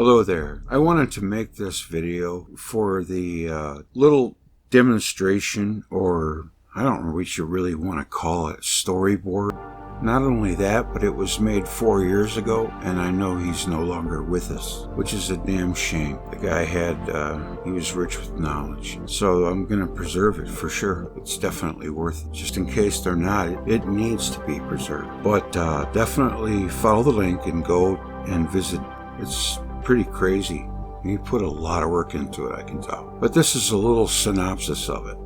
Hello there. I wanted to make this video for the little demonstration, or I don't know what you really want to call it, storyboard. Not only that, but it was made 4 years ago, and I know he's no longer with us, which is a damn shame. The guy he was rich with knowledge, so I'm going to preserve it for sure. It's definitely worth it. Just in case they're not, it needs to be preserved. But definitely follow the link and go and visit. It's pretty crazy. You put a lot of work into it, I can tell. But this is a little synopsis of it,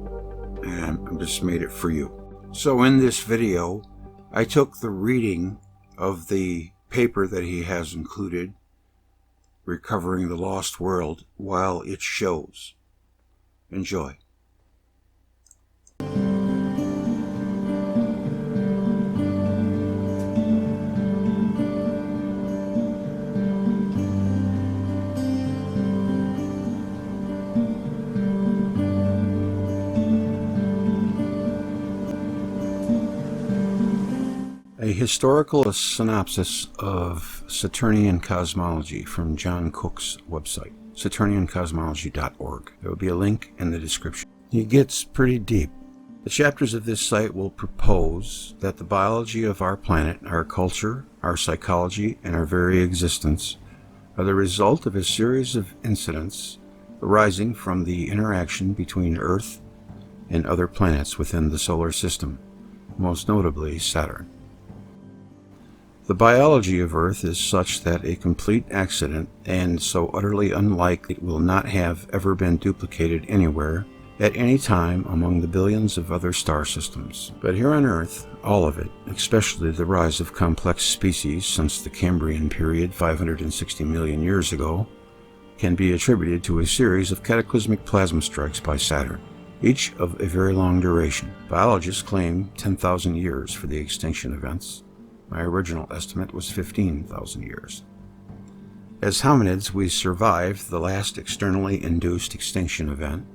and I just made it for you. So in this video, I took the reading of the paper that he has included, Recovering the Lost World, while it shows. Enjoy. A historical synopsis of Saturnian cosmology from John Cook's website, saturniancosmology.org. There will be a link in the description. It gets pretty deep. The chapters of this site will propose that the biology of our planet, our culture, our psychology, and our very existence are the result of a series of incidents arising from the interaction between Earth and other planets within the solar system, most notably Saturn. The biology of Earth is such that a complete accident, and so utterly unlike it, will not have ever been duplicated anywhere, at any time among the billions of other star systems. But here on Earth, all of it, especially the rise of complex species since the Cambrian period 560 million years ago, can be attributed to a series of cataclysmic plasma strikes by Saturn, each of a very long duration. Biologists claim 10,000 years for the extinction events. My original estimate was 15,000 years. As hominids, we survived the last externally induced extinction event,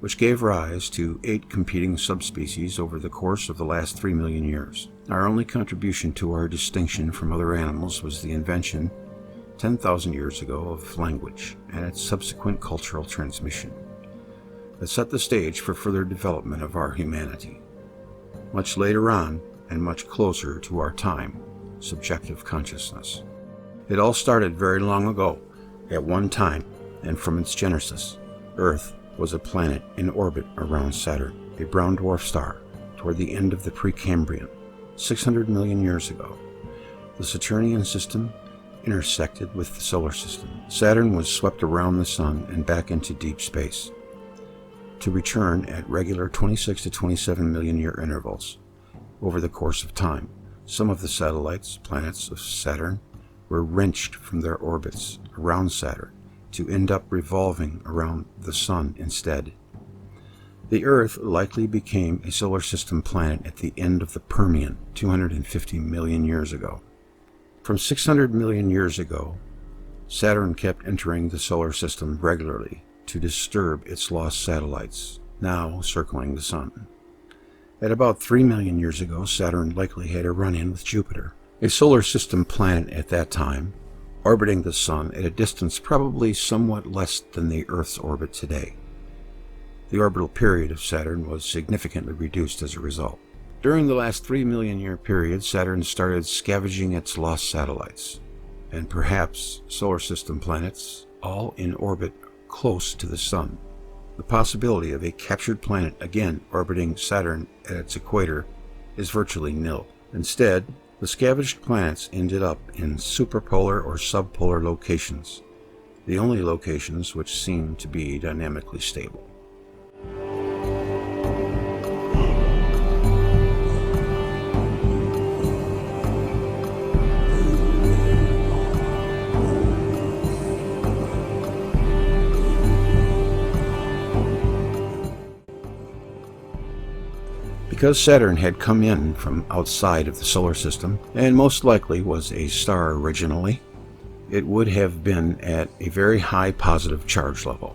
which gave rise to 8 competing subspecies over the course of the last 3 million years. Our only contribution to our distinction from other animals was the invention, 10,000 years ago, of language and its subsequent cultural transmission that set the stage for further development of our humanity. Much later on, and much closer to our time, subjective consciousness. It all started very long ago, at one time, and from its genesis, Earth was a planet in orbit around Saturn, a brown dwarf star, toward the end of the Precambrian, 600 million years ago. The Saturnian system intersected with the solar system. Saturn was swept around the sun and back into deep space, to return at regular 26 to 27 million year intervals. Over the course of time, some of the satellites, planets of Saturn, were wrenched from their orbits around Saturn to end up revolving around the Sun instead. The Earth likely became a solar system planet at the end of the Permian, 250 million years ago. From 600 million years ago, Saturn kept entering the solar system regularly to disturb its lost satellites, now circling the Sun. At about 3 million years ago, Saturn likely had a run-in with Jupiter, a solar system planet at that time, orbiting the Sun at a distance probably somewhat less than the Earth's orbit today. The orbital period of Saturn was significantly reduced as a result. During the last 3 million year period, Saturn started scavenging its lost satellites, and perhaps solar system planets, all in orbit close to the Sun. The possibility of a captured planet again orbiting Saturn at its equator is virtually nil. Instead, the scavenged planets ended up in superpolar or subpolar locations, the only locations which seem to be dynamically stable. Because Saturn had come in from outside of the solar system, and most likely was a star originally, it would have been at a very high positive charge level,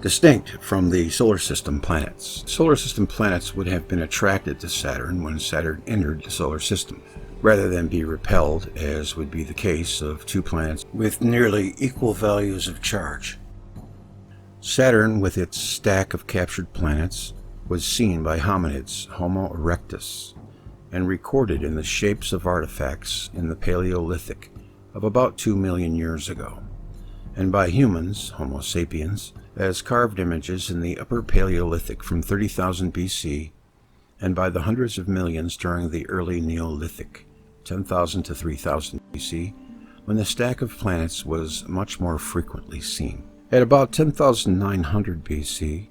distinct from the solar system planets. Solar system planets would have been attracted to Saturn when Saturn entered the solar system. rather than be repelled, as would be the case of two planets with nearly equal values of charge. Saturn, with its stack of captured planets, was seen by hominids, Homo erectus, and recorded in the shapes of artifacts in the Paleolithic of about 2 million years ago, and by humans, Homo sapiens, as carved images in the Upper Paleolithic from 30,000 BC, and by the hundreds of millions during the early Neolithic, 10,000 to 3,000 BC, when the stack of planets was much more frequently seen. At about 10,900 BC,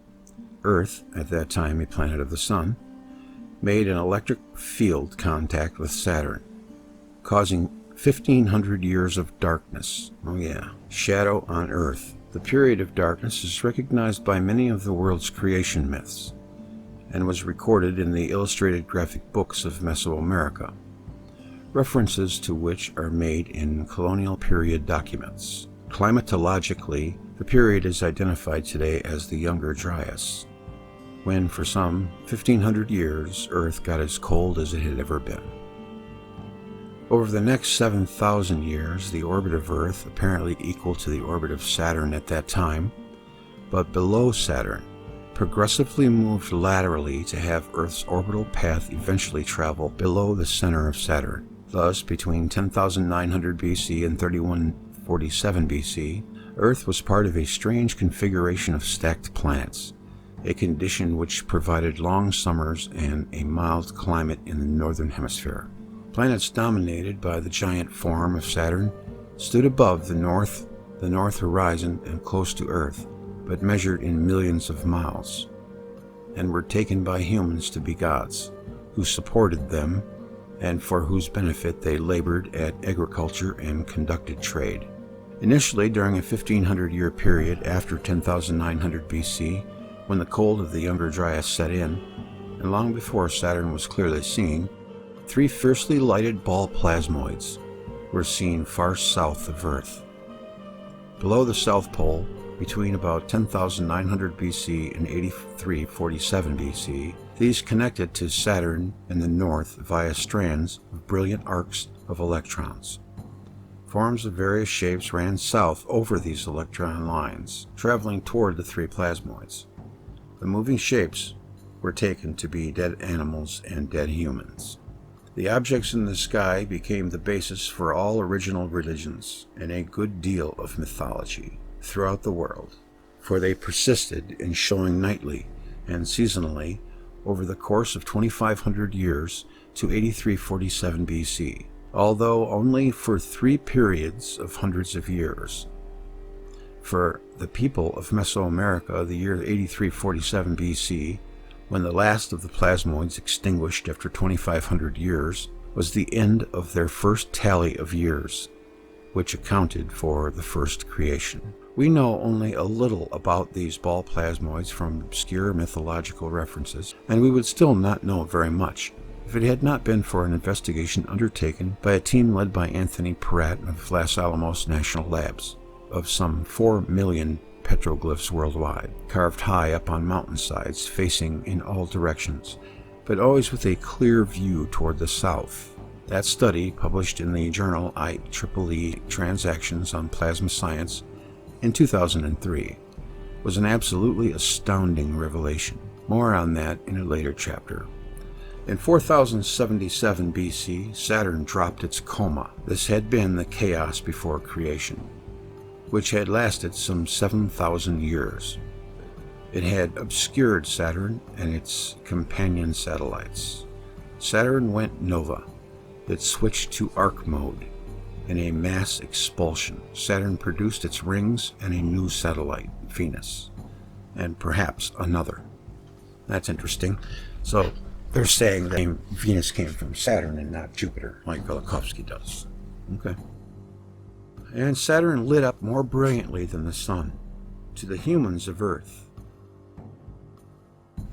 Earth, at that time a planet of the Sun, made an electric field contact with Saturn, causing 1,500 years of darkness. Oh yeah, shadow on Earth. The period of darkness is recognized by many of the world's creation myths, and was recorded in the illustrated graphic books of Mesoamerica, references to which are made in colonial period documents. Climatologically, the period is identified today as the Younger Dryas, when for some 1,500 years Earth got as cold as it had ever been. Over the next 7,000 years, the orbit of Earth, apparently equal to the orbit of Saturn at that time, but below Saturn, progressively moved laterally to have Earth's orbital path eventually travel below the center of Saturn. Thus, between 10,900 BC and 3147 BC, Earth was part of a strange configuration of stacked planets, a condition which provided long summers and a mild climate in the northern hemisphere. Planets dominated by the giant form of Saturn stood above the north horizon and close to Earth, but measured in millions of miles, and were taken by humans to be gods, who supported them and for whose benefit they labored at agriculture and conducted trade. Initially, during a 1,500-year period after 10,900 BC, when the cold of the Younger Dryas set in, and long before Saturn was clearly seen, 3 fiercely lighted ball plasmoids were seen far south of Earth. Below the South Pole, between about 10,900 BC and 8347 BC, these connected to Saturn in the north via strands of brilliant arcs of electrons. Forms of various shapes ran south over these electron lines, traveling toward the 3 plasmoids. The moving shapes were taken to be dead animals and dead humans. The objects in the sky became the basis for all original religions and a good deal of mythology throughout the world, for they persisted in showing nightly and seasonally over the course of 2,500 years to 8347 BC, although only for 3 periods of hundreds of years. For the people of Mesoamerica, the year 8347 BC, when the last of the plasmoids extinguished after 2,500 years, was the end of their first tally of years, which accounted for the first creation. We know only a little about these ball plasmoids from obscure mythological references, and we would still not know very much if it had not been for an investigation undertaken by a team led by Anthony Peratt of Los Alamos National Labs, of some 4 million petroglyphs worldwide, carved high up on mountainsides facing in all directions, but always with a clear view toward the south. That study, published in the journal IEEE Transactions on Plasma Science in 2003, was an absolutely astounding revelation. More on that in a later chapter. In 4077 BC, Saturn dropped its coma. This had been the chaos before creation, which had lasted some 7,000 years. It had obscured Saturn and its companion satellites. Saturn went nova. It switched to arc mode. In a mass expulsion, Saturn produced its rings and a new satellite, Venus, and perhaps another. That's interesting. So they're saying that Venus came from Saturn and not Jupiter, like Velikovsky does. Okay. And Saturn lit up more brilliantly than the Sun to the humans of Earth,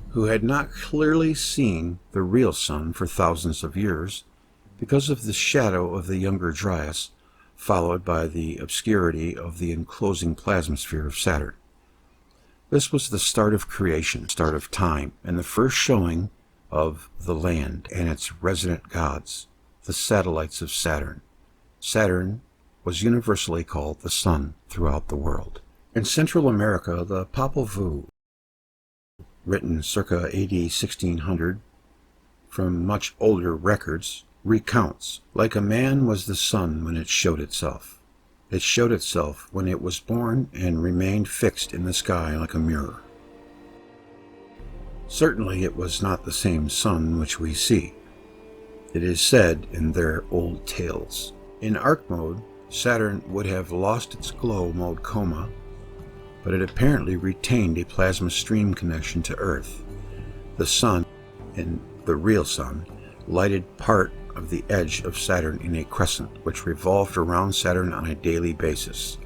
who had not clearly seen the real Sun for thousands of years because of the shadow of the Younger Dryas, followed by the obscurity of the enclosing plasmasphere of Saturn. This was the start of creation, start of time, and the first showing of the land and its resident gods, the satellites of Saturn. Saturn was universally called the sun throughout the world. In Central America, the Popol Vuh, written circa AD 1600 from much older records, recounts, like a man was the sun when it showed itself. It showed itself when it was born and remained fixed in the sky like a mirror. Certainly it was not the same sun which we see. It is said in their old tales. In arc mode, Saturn would have lost its glow mode coma, but it apparently retained a plasma stream connection to Earth. The sun, and the real sun, lighted part of the edge of Saturn in a crescent which revolved around Saturn on a daily basis,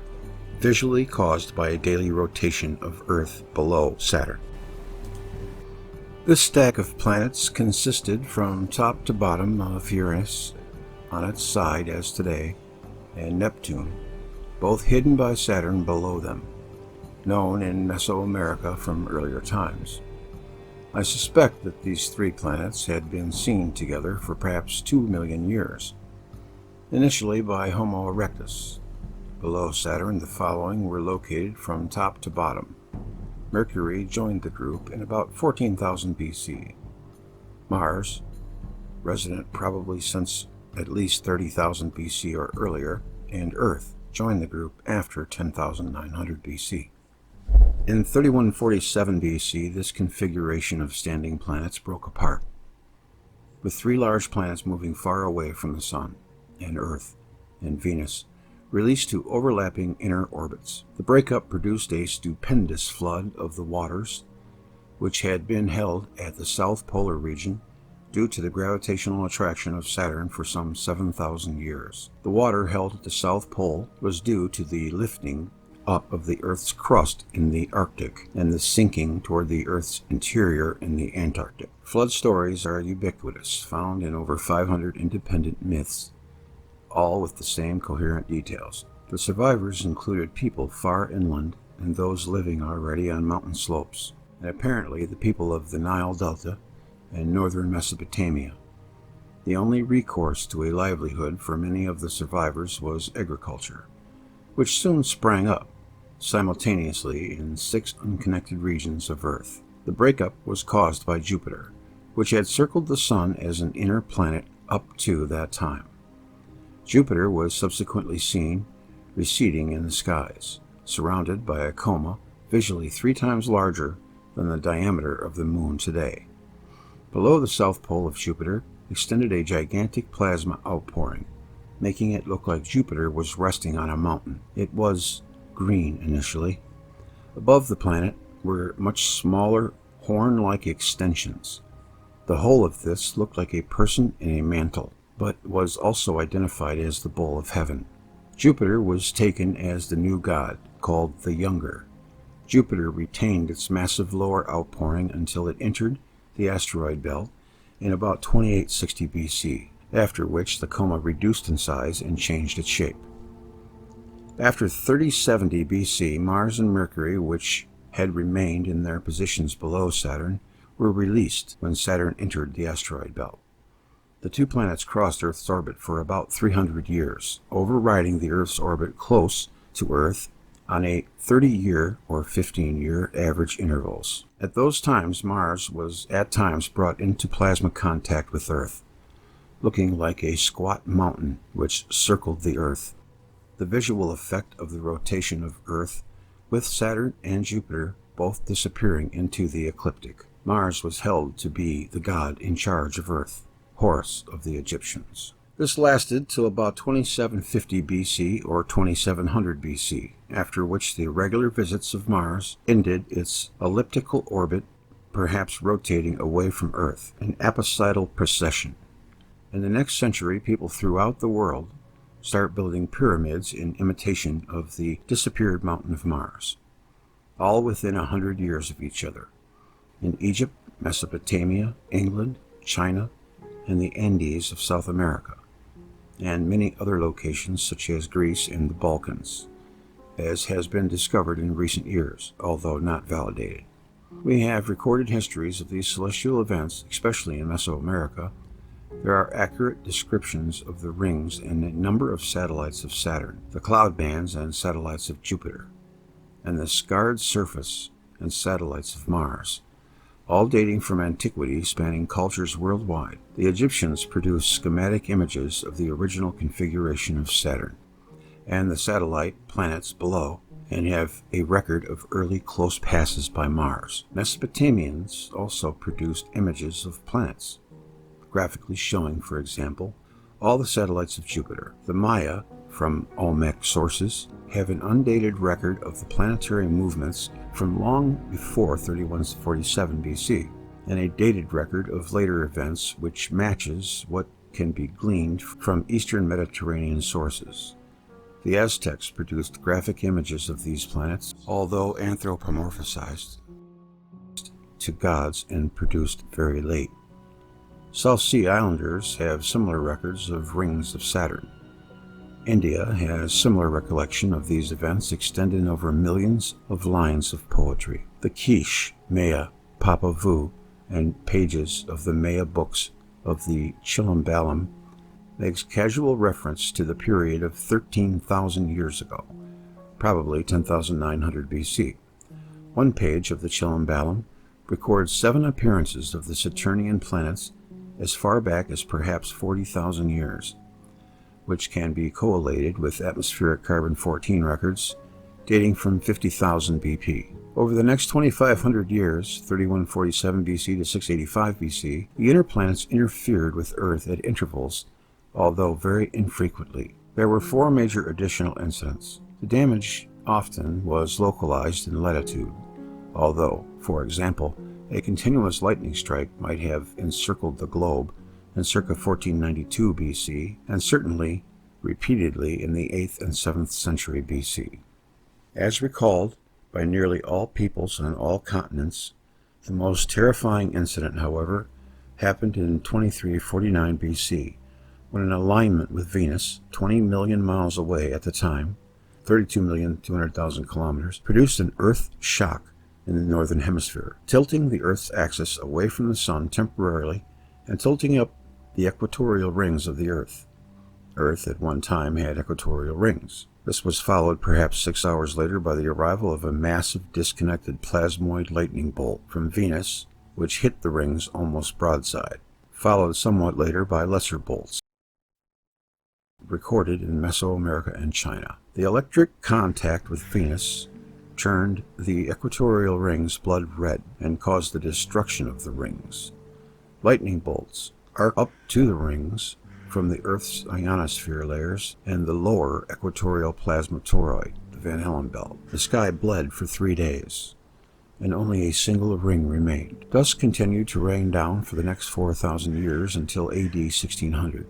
visually caused by a daily rotation of Earth below Saturn. This stack of planets consisted from top to bottom of Uranus on its side as today, and Neptune, both hidden by Saturn below them, known in Mesoamerica from earlier times. I suspect that these three planets had been seen together for perhaps 2 million years, initially by Homo erectus. Below Saturn, the following were located from top to bottom. Mercury joined the group in about 14,000 BC. Mars, resident probably since at least 30,000 BC or earlier, and Earth joined the group after 10,900 BC. In 3147 BC, this configuration of standing planets broke apart, with three large planets moving far away from the Sun, and Earth, and Venus, released to overlapping inner orbits. The breakup produced a stupendous flood of the waters, which had been held at the South Polar region due to the gravitational attraction of Saturn for some 7,000 years. The water held at the South Pole was due to the lifting up of the Earth's crust in the Arctic and the sinking toward the Earth's interior in the Antarctic. Flood stories are ubiquitous, found in over 500 independent myths, all with the same coherent details. The survivors included people far inland and those living already on mountain slopes, and apparently the people of the Nile Delta and northern Mesopotamia. The only recourse to a livelihood for many of the survivors was agriculture, which soon sprang up simultaneously in 6 unconnected regions of Earth. The breakup was caused by Jupiter, which had circled the Sun as an inner planet up to that time. Jupiter was subsequently seen receding in the skies, surrounded by a coma visually 3 times larger than the diameter of the Moon today. Below the south pole of Jupiter extended a gigantic plasma outpouring, making it look like Jupiter was resting on a mountain. It was green initially. Above the planet were much smaller horn-like extensions. The whole of this looked like a person in a mantle, but was also identified as the bull of heaven. Jupiter was taken as the new god, called the Younger. Jupiter retained its massive lower outpouring until it entered the asteroid belt in about 2860 BC, after which the coma reduced in size and changed its shape. After 3070 BC, Mars and Mercury, which had remained in their positions below Saturn, were released when Saturn entered the asteroid belt. The two planets crossed Earth's orbit for about 300 years, overriding the Earth's orbit close to Earth on a 30-year or 15-year average intervals. At those times, Mars was at times brought into plasma contact with Earth, looking like a squat mountain which circled the Earth. The visual effect of the rotation of Earth, with Saturn and Jupiter both disappearing into the ecliptic. Mars was held to be the god in charge of Earth, Horus of the Egyptians. This lasted till about 2750 BC or 2700 BC, after which the irregular visits of Mars ended its elliptical orbit, perhaps rotating away from Earth, an apostolic procession. In the next century, people throughout the world start building pyramids in imitation of the disappeared mountain of Mars, all within 100 years of each other, in Egypt, Mesopotamia, England, China, and the Andes of South America, and many other locations such as Greece and the Balkans, as has been discovered in recent years, although not validated. We have recorded histories of these celestial events, especially in Mesoamerica, There are accurate descriptions of the rings and a number of satellites of Saturn, the cloud bands and satellites of Jupiter, and the scarred surface and satellites of Mars, all dating from antiquity, spanning cultures worldwide. The Egyptians produced schematic images of the original configuration of Saturn and the satellite planets below, and have a record of early close passes by Mars. Mesopotamians also produced images of planets, graphically showing, for example, all the satellites of Jupiter. The Maya, from Olmec sources, have an undated record of the planetary movements from long before 3147 BC, and a dated record of later events which matches what can be gleaned from Eastern Mediterranean sources. The Aztecs produced graphic images of these planets, although anthropomorphized to gods and produced very late. South Sea Islanders have similar records of rings of Saturn. India has similar recollection of these events extending over millions of lines of poetry. The Quiche, Maya, Papa Vu, and pages of the Maya books of the Chilombalam makes casual reference to the period of 13,000 years ago, probably 10,900 BC. One page of the Chilombalam records 7 appearances of the Saturnian planets as far back as perhaps 40,000 years, which can be correlated with atmospheric carbon-14 records dating from 50,000 BP. Over the next 2,500 years, 3147 BC to 685 BC, the inner planets interfered with Earth at intervals, although very infrequently. There were 4 major additional incidents. The damage often was localized in latitude, although, for example, a continuous lightning strike might have encircled the globe in circa 1492 BC, and certainly repeatedly in the 8th and 7th century BC. As recalled by nearly all peoples on all continents, the most terrifying incident, however, happened in 2349 BC, when an alignment with Venus, 20 million miles away at the time, 32,200,000 kilometers, produced an Earth shock in the northern hemisphere, tilting the Earth's axis away from the Sun temporarily and tilting up the equatorial rings of the Earth. Earth at one time had equatorial rings. This was followed perhaps 6 hours later by the arrival of a massive disconnected plasmoid lightning bolt from Venus, which hit the rings almost broadside, followed somewhat later by lesser bolts, recorded in Mesoamerica and China. The electric contact with Venus turned the equatorial rings blood red and caused the destruction of the rings. Lightning bolts arc up to the rings from the Earth's ionosphere layers and the lower equatorial plasma toroid, the Van Allen belt. The sky bled for 3 days, and only a single ring remained. Dust continued to rain down for the next 4,000 years until AD 1600.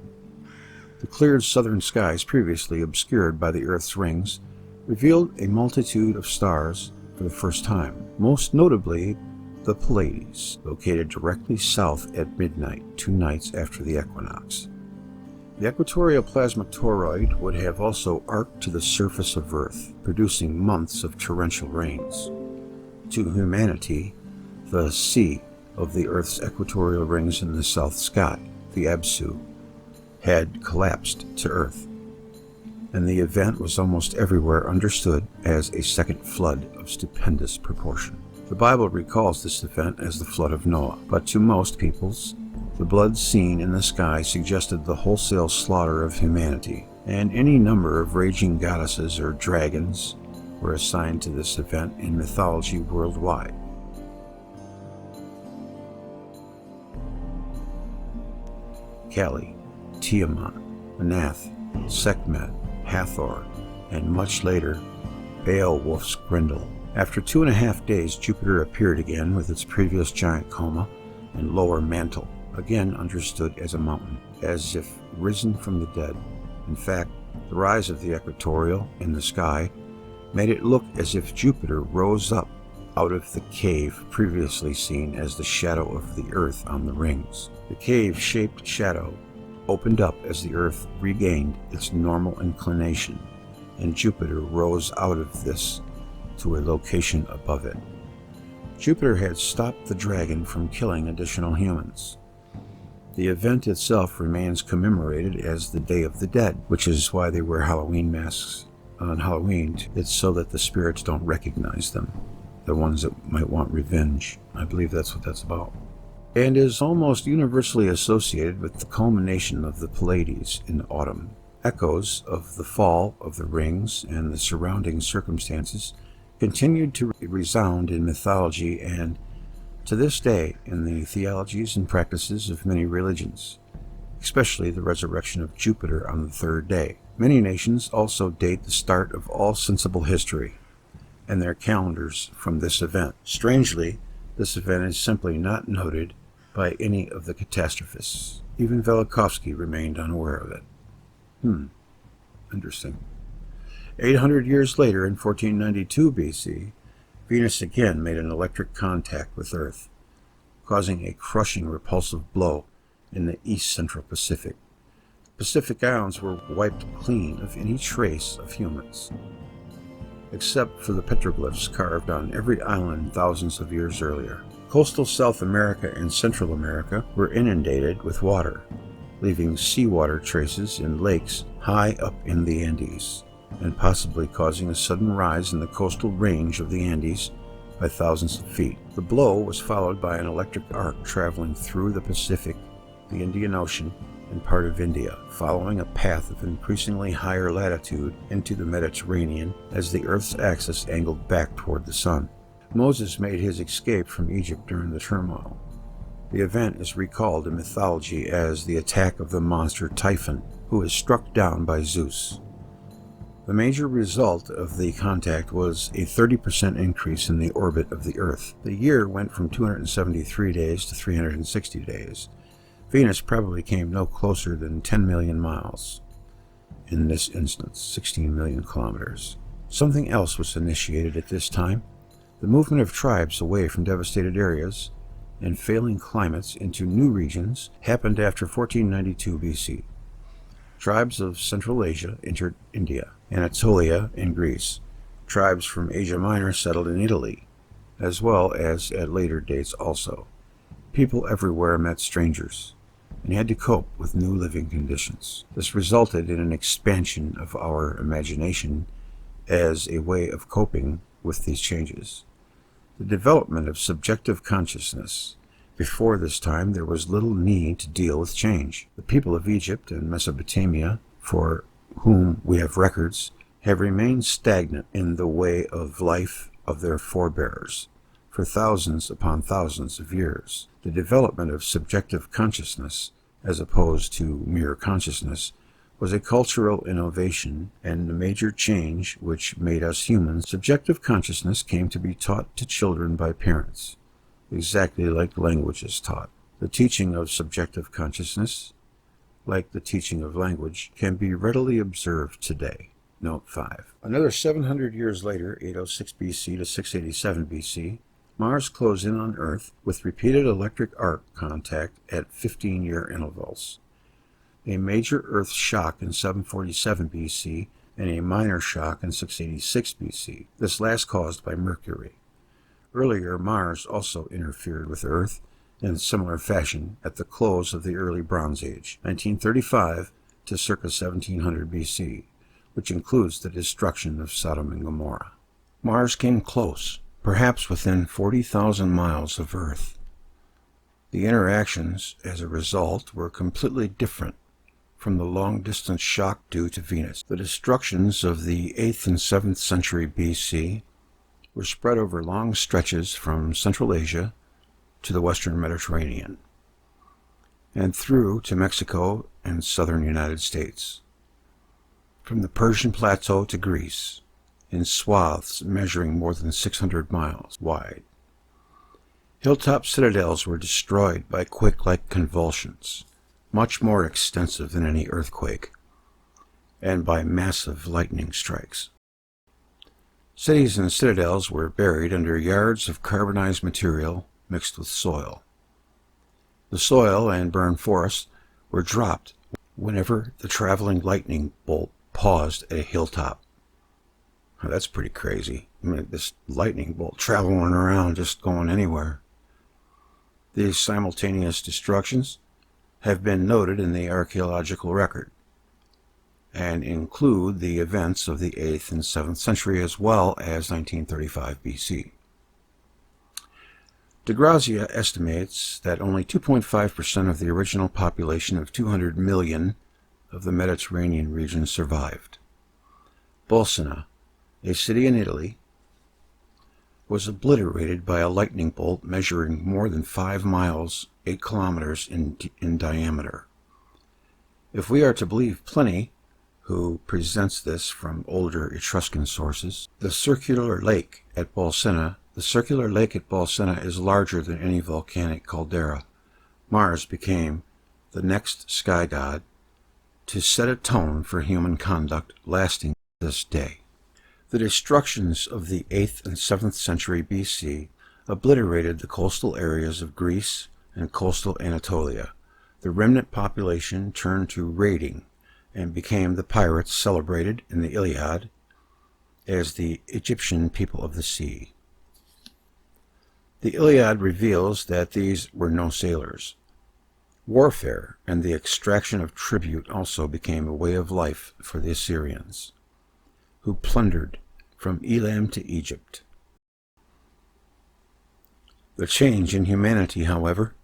The cleared southern skies, previously obscured by the Earth's rings, revealed a multitude of stars for the first time, most notably the Pleiades, located directly south at midnight, 2 nights after the equinox. The equatorial plasma toroid would have also arced to the surface of Earth, producing months of torrential rains. To humanity, the sea of the Earth's equatorial rings in the south sky, the Absu, had collapsed to Earth, and the event was almost everywhere understood as a second flood of stupendous proportion. The Bible recalls this event as the flood of Noah, but to most peoples, the blood seen in the sky suggested the wholesale slaughter of humanity, and any number of raging goddesses or dragons were assigned to this event in mythology worldwide. Kali, Tiamat, Manath, Sekhmet, Hathor, and much later, Beowulf's Grendel. After 2.5 days, Jupiter appeared again with its previous giant coma and lower mantle, again understood as a mountain, as if risen from the dead. In fact, the rise of the equatorial in the sky made it look as if Jupiter rose up out of the cave previously seen as the shadow of the Earth on the rings. The cave-shaped shadow opened up as the Earth regained its normal inclination, and Jupiter rose out of this to a location above it. Jupiter had stopped the dragon from killing additional humans. The event itself remains commemorated as the Day of the Dead, which is why they wear Halloween masks on Halloween. It's so that the spirits don't recognize them, the ones that might want revenge. I believe that's what that's about. And is almost universally associated with the culmination of the Pleiades in autumn. Echoes of the fall of the rings and the surrounding circumstances continued to resound in mythology and, to this day, in the theologies and practices of many religions, especially the resurrection of Jupiter on the third day. Many nations also date the start of all sensible history and their calendars from this event. Strangely, this event is simply not noted by any of the catastrophists. Even Velikovsky remained unaware of it. Interesting. 800 years later, in 1492 BC, Venus again made an electric contact with Earth, causing a crushing repulsive blow in the east central Pacific. Pacific Islands were wiped clean of any trace of humans, except for the petroglyphs carved on every island thousands of years earlier. Coastal South America and Central America were inundated with water, leaving seawater traces in lakes high up in the Andes, and possibly causing a sudden rise in the coastal range of the Andes by thousands of feet. The blow was followed by an electric arc traveling through the Pacific, the Indian Ocean, and part of India, following a path of increasingly higher latitude into the Mediterranean as the Earth's axis angled back toward the sun. Moses made his escape from Egypt during the turmoil. The event is recalled in mythology as the attack of the monster Typhon, who is struck down by Zeus. The major result of the contact was a 30% increase in the orbit of the Earth. The year went from 273 days to 360 days. Venus probably came no closer than 10 million miles. In this instance, 16 million kilometers. Something else was initiated at this time. The movement of tribes away from devastated areas and failing climates into new regions happened after 1492 BC. Tribes of Central Asia entered India, Anatolia in Greece. Tribes from Asia Minor settled in Italy, as well as at later dates also. People everywhere met strangers and had to cope with new living conditions. This resulted in an expansion of our imagination as a way of coping with these changes. The development of subjective consciousness. Before this time, there was little need to deal with change. The people of Egypt and Mesopotamia, for whom we have records, have remained stagnant in the way of life of their forebears for thousands upon thousands of years. The development of subjective consciousness, as opposed to mere consciousness, was a cultural innovation and a major change which made us humans. Subjective consciousness came to be taught to children by parents, exactly like language is taught. The teaching of subjective consciousness, like the teaching of language, can be readily observed today. Note 5. Another 700 years later, 806 BC to 687 BC, Mars closed in on Earth with repeated electric arc contact at 15-year intervals. A major Earth shock in 747 BC and a minor shock in 686 BC, this last caused by Mercury. Earlier, Mars also interfered with Earth in similar fashion at the close of the early Bronze Age, 1935 to circa 1700 BC, which includes the destruction of Sodom and Gomorrah. Mars came close, perhaps within 40,000 miles of Earth. The interactions, as a result, were completely different from the long-distance shock due to Venus. The destructions of the 8th and 7th century BC were spread over long stretches from Central Asia to the western Mediterranean, and through to Mexico and southern United States, from the Persian Plateau to Greece, in swaths measuring more than 600 miles wide. Hilltop citadels were destroyed by quake-like convulsions, much more extensive than any earthquake, and by massive lightning strikes. Cities and citadels were buried under yards of carbonized material mixed with soil. The soil and burned forests were dropped whenever the traveling lightning bolt paused at a hilltop. Now, that's pretty crazy. I mean, this lightning bolt traveling around, just going anywhere. These simultaneous destructions have been noted in the archaeological record and include the events of the 8th and 7th century as well as 1935 BC. De Grazia estimates that only 2.5% of the original population of 200 million of the Mediterranean region survived. Bolsena, a city in Italy, was obliterated by a lightning bolt measuring more than 5 miles, 8 kilometers in diameter. If we are to believe Pliny, who presents this from older Etruscan sources, the circular lake at Bolsena is larger than any volcanic caldera. Mars became the next sky god to set a tone for human conduct lasting to this day. The destructions of the 8th and 7th century BC obliterated the coastal areas of Greece and coastal Anatolia. The remnant population turned to raiding and became the pirates celebrated in the Iliad as the Egyptian people of the sea. The Iliad reveals that these were no sailors. Warfare and the extraction of tribute also became a way of life for the Assyrians, who plundered from Elam to Egypt. The change in humanity, however,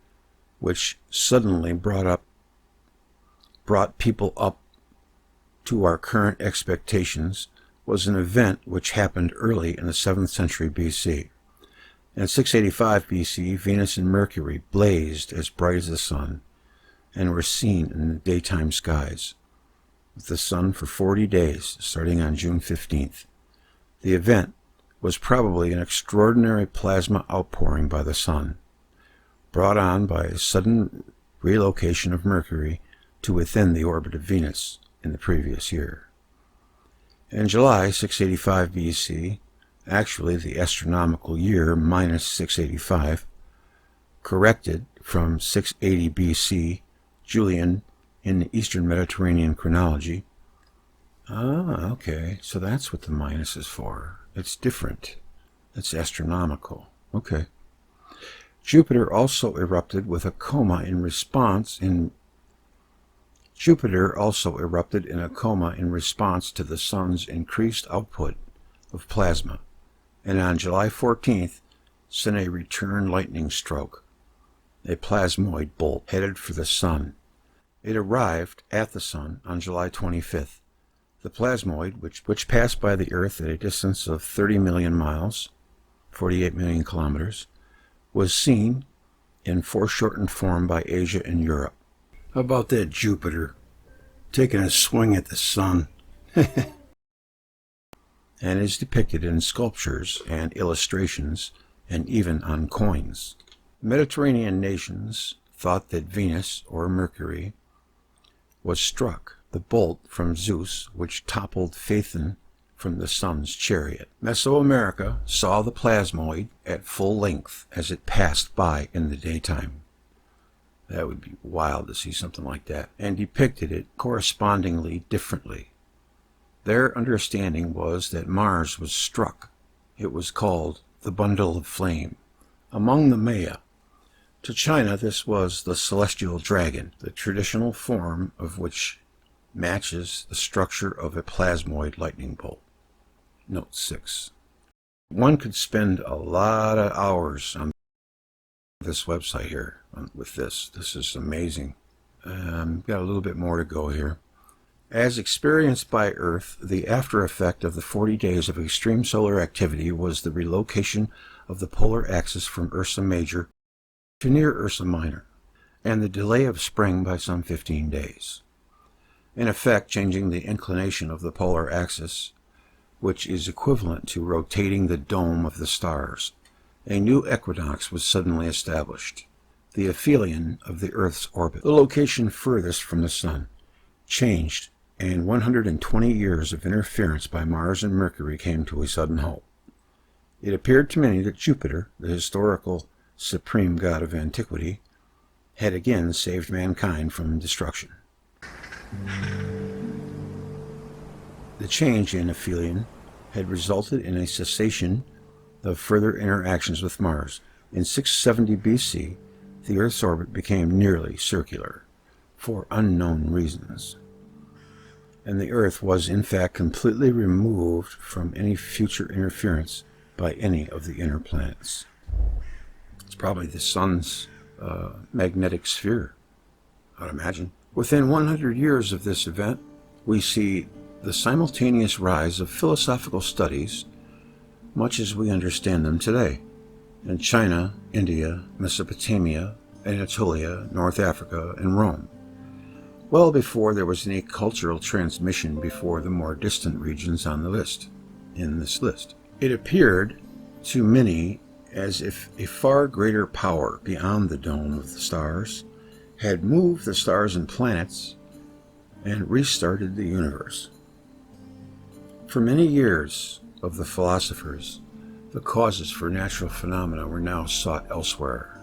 which suddenly brought people up to our current expectations, was an event which happened early in the 7th century BC. In 685 BC, Venus and Mercury blazed as bright as the sun and were seen in the daytime skies, with the sun for 40 days, starting on June 15th. The event was probably an extraordinary plasma outpouring by the sun, brought on by a sudden relocation of Mercury to within the orbit of Venus in the previous year. In July 685 BC, actually the astronomical year minus 685, corrected from 680 BC, Julian in the Eastern Mediterranean chronology. Ah, okay, so that's what the minus is for. It's different. It's astronomical. Okay. Jupiter also erupted with a coma in response to the sun's increased output of plasma, and on July 14th sent a return lightning stroke, a plasmoid bolt headed for the sun. It arrived at the sun on July 25th. The plasmoid, which passed by the Earth at a distance of 30 million miles, 48 million kilometers, was seen in foreshortened form by Asia and Europe. How about that Jupiter taking a swing at the sun? And is depicted in sculptures and illustrations and even on coins. Mediterranean nations thought that Venus or Mercury was struck, the bolt from Zeus which toppled Phaethon from the sun's chariot. Mesoamerica saw the plasmoid at full length as it passed by in the daytime. That would be wild to see something like that, and depicted it correspondingly differently. Their understanding was that Mars was struck. It was called the bundle of flame. Among the Maya, to China this was the celestial dragon, the traditional form of which matches the structure of a plasmoid lightning bolt. Note 6. One could spend a lot of hours on this website here with this. This is amazing. Got a little bit more to go here. As experienced by Earth, the after effect of the 40 days of extreme solar activity was the relocation of the polar axis from Ursa Major to near Ursa Minor, and the delay of spring by some 15 days. In effect, changing the inclination of the polar axis, which is equivalent to rotating the dome of the stars. A new equinox was suddenly established, the aphelion of the Earth's orbit, the location furthest from the Sun, changed, and 120 years of interference by Mars and Mercury came to a sudden halt. It appeared to many that Jupiter, the historical supreme god of antiquity, had again saved mankind from destruction. The change in aphelion had resulted in a cessation of further interactions with Mars. In 670 BC, the Earth's orbit became nearly circular. for unknown reasons. And the Earth was in fact completely removed from any future interference by any of the inner planets. It's probably the Sun's magnetic sphere, I'd imagine. Within 100 years of this event, we see the simultaneous rise of philosophical studies, much as we understand them today, in China, India, Mesopotamia, Anatolia, North Africa, and Rome, well before there was any cultural transmission before the more distant regions on the list. In this list, it appeared to many as if a far greater power beyond the dome of the stars had moved the stars and planets and restarted the universe. For many years of the philosophers, the causes for natural phenomena were now sought elsewhere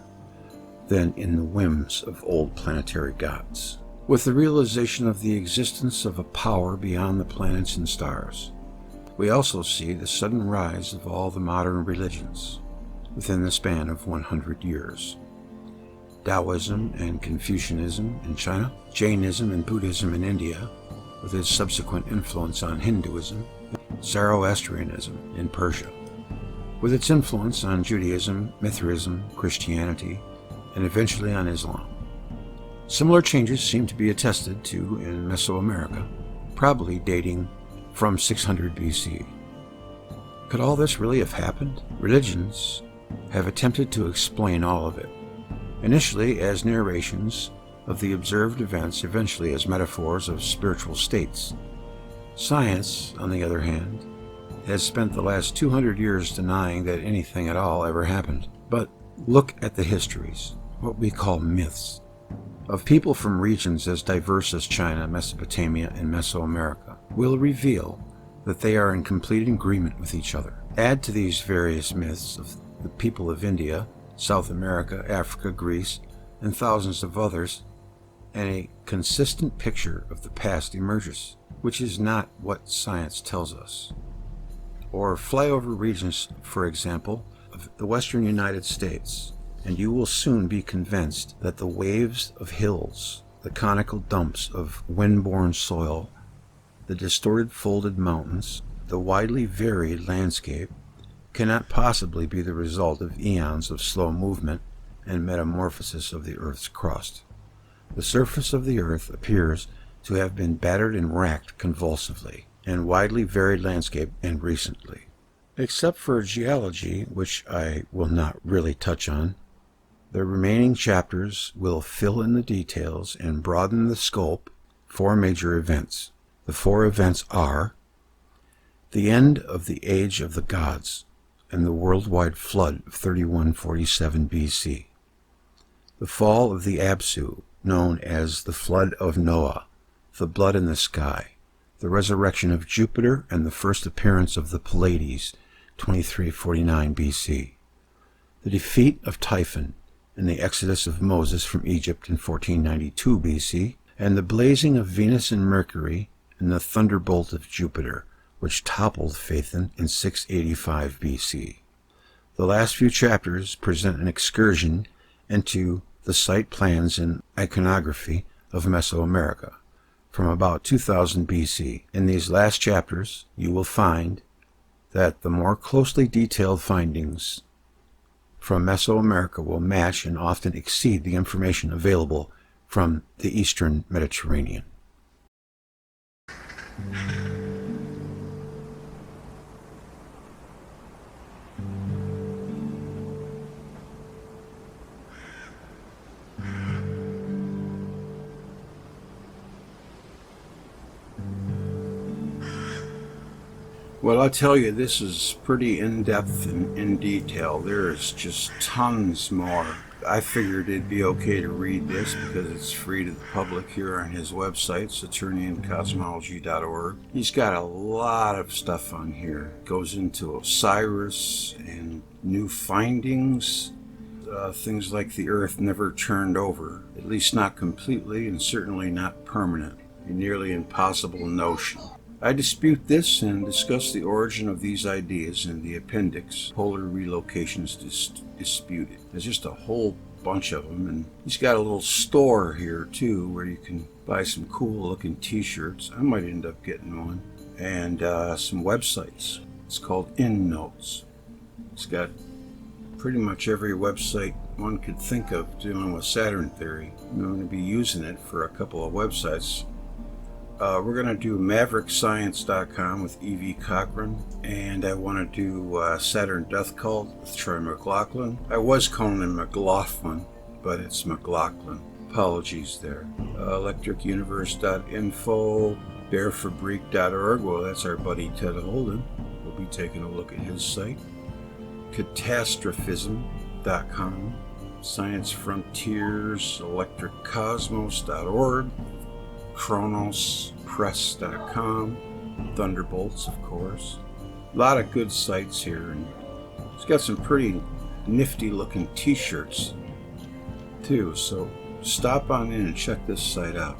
than in the whims of old planetary gods. With the realization of the existence of a power beyond the planets and stars, we also see the sudden rise of all the modern religions within the span of 100 years. Taoism and Confucianism in China, Jainism and Buddhism in India, with its subsequent influence on Hinduism, Zoroastrianism in Persia, with its influence on Judaism, Mithraism, Christianity, and eventually on Islam. Similar changes seem to be attested to in Mesoamerica, probably dating from 600 BC. Could all this really have happened? Religions have attempted to explain all of it, initially as narrations of the observed events, eventually as metaphors of spiritual states. Science, on the other hand, has spent the last 200 years denying that anything at all ever happened. But look at the histories, what we call myths, of people from regions as diverse as China, Mesopotamia, and Mesoamerica, will reveal that they are in complete agreement with each other. Add to these various myths of the people of India, South America, Africa, Greece, and thousands of others, and a consistent picture of the past emerges, which is not what science tells us. Or fly over regions, for example, of the western United States, and you will soon be convinced that the waves of hills, the conical dumps of wind-borne soil, the distorted folded mountains, the widely varied landscape, cannot possibly be the result of eons of slow movement and metamorphosis of the Earth's crust. The surface of the Earth appears to have been battered and racked convulsively, and widely varied landscape and recently. Except for geology, which I will not really touch on, the remaining chapters will fill in the details and broaden the scope. 4 major events. The 4 events are the end of the age of the gods and the worldwide flood of 3147 BC, the fall of the Absu, known as the flood of Noah, the blood in the sky, the resurrection of Jupiter, and the first appearance of the Pleiades, 2349 BC, the defeat of Typhon and the exodus of Moses from Egypt in 1492 BC, and the blazing of Venus and Mercury and the thunderbolt of Jupiter, which toppled Phaethon in 685 BC. The last few chapters present an excursion into the site plans and iconography of Mesoamerica from about 2000 BC. In these last chapters, you will find that the more closely detailed findings from Mesoamerica will match and often exceed the information available from the Eastern Mediterranean. Well, I'll tell you, this is pretty in-depth and in detail. There's just tons more. I figured it'd be okay to read this because it's free to the public here on his website, saturniancosmology.org. He's got a lot of stuff on here. Goes into Osiris and new findings, things like the Earth never turned over, at least not completely and certainly not permanent, a nearly impossible notion. I dispute this and discuss the origin of these ideas in the appendix, Polar Relocations Disputed. There's just a whole bunch of them. And he's got a little store here too where you can buy some cool looking t-shirts. I might end up getting one. And some websites. It's called InNotes. It's got pretty much every website one could think of dealing with Saturn theory. I'm going to be using it for a couple of websites. We're going to do MaverickScience.com with E.V. Cochran, and I want to do Saturn Death Cult with Troy McLaughlin. I was calling him McLaughlin, but it's McLaughlin. Apologies there. ElectricUniverse.info, BearFabrique.org. Well, that's our buddy Ted Holden. We'll be taking a look at his site. Catastrophism.com, Science Frontiers, ElectricCosmos.org, ChronosPress.com, Thunderbolts, of course. A lot of good sites here, and it's got some pretty nifty looking t-shirts too, so stop on in and check this site out.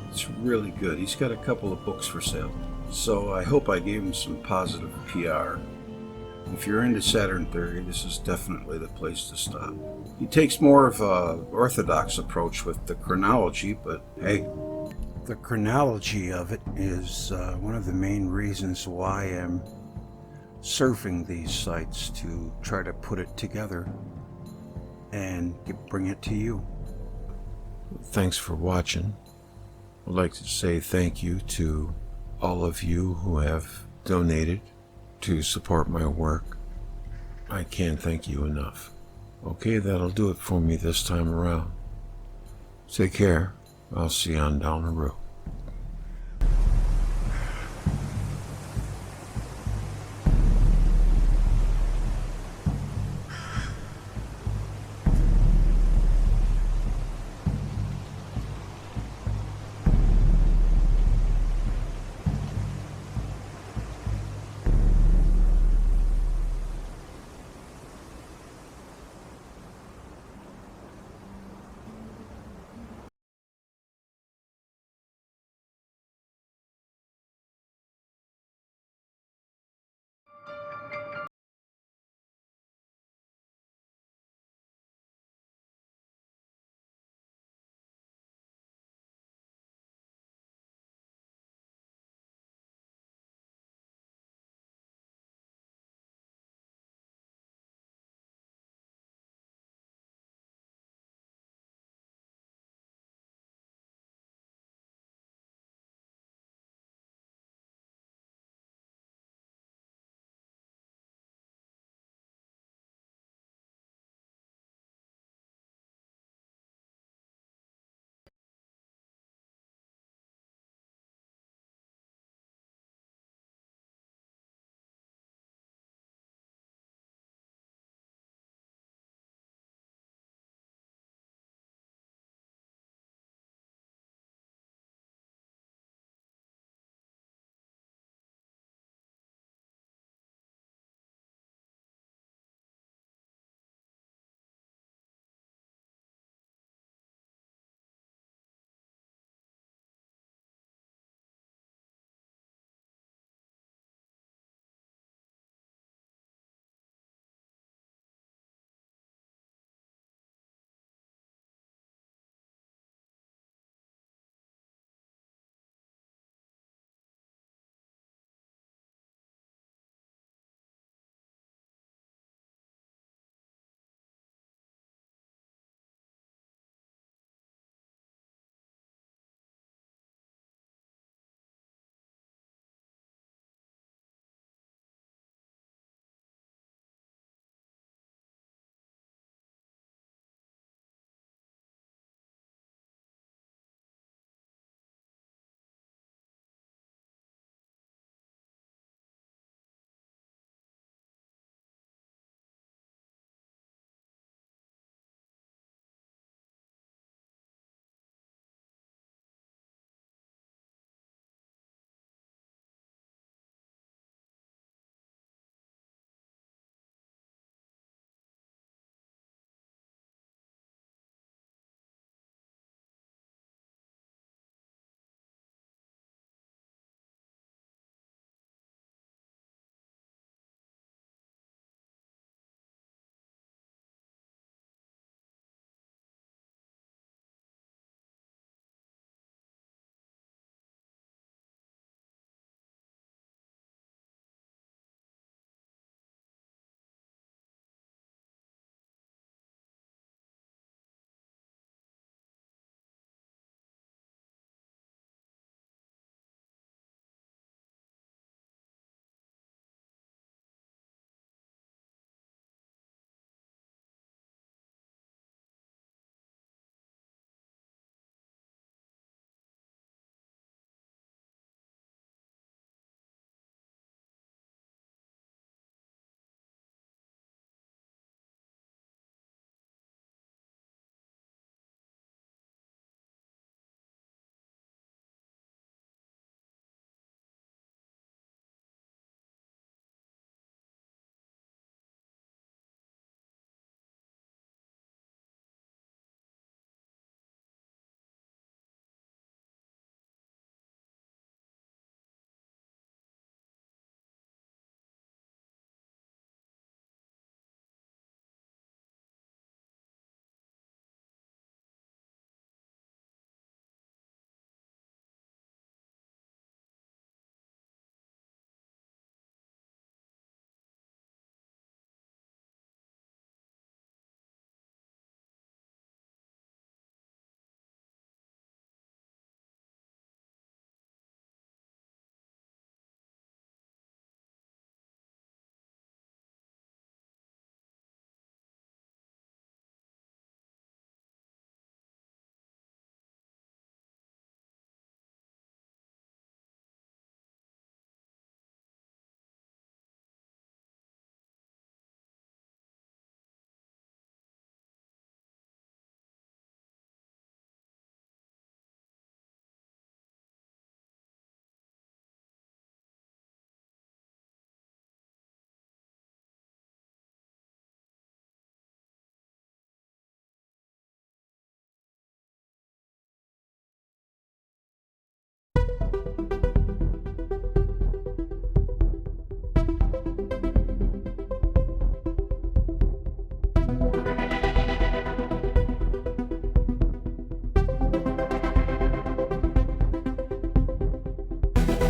It's really good. He's got a couple of books for sale, so I hope I gave him some positive PR. If you're into Saturn theory, this is definitely the place to stop. He takes more of an orthodox approach with the chronology, but hey, the chronology of it is one of the main reasons why I'm surfing these sites, to try to put it together and bring it to you. Thanks for watching. I'd like to say thank you to all of you who have donated to support my work. I can't thank you enough. Okay, that'll do it for me this time around. Take care. I'll see you on down the road.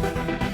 Bye.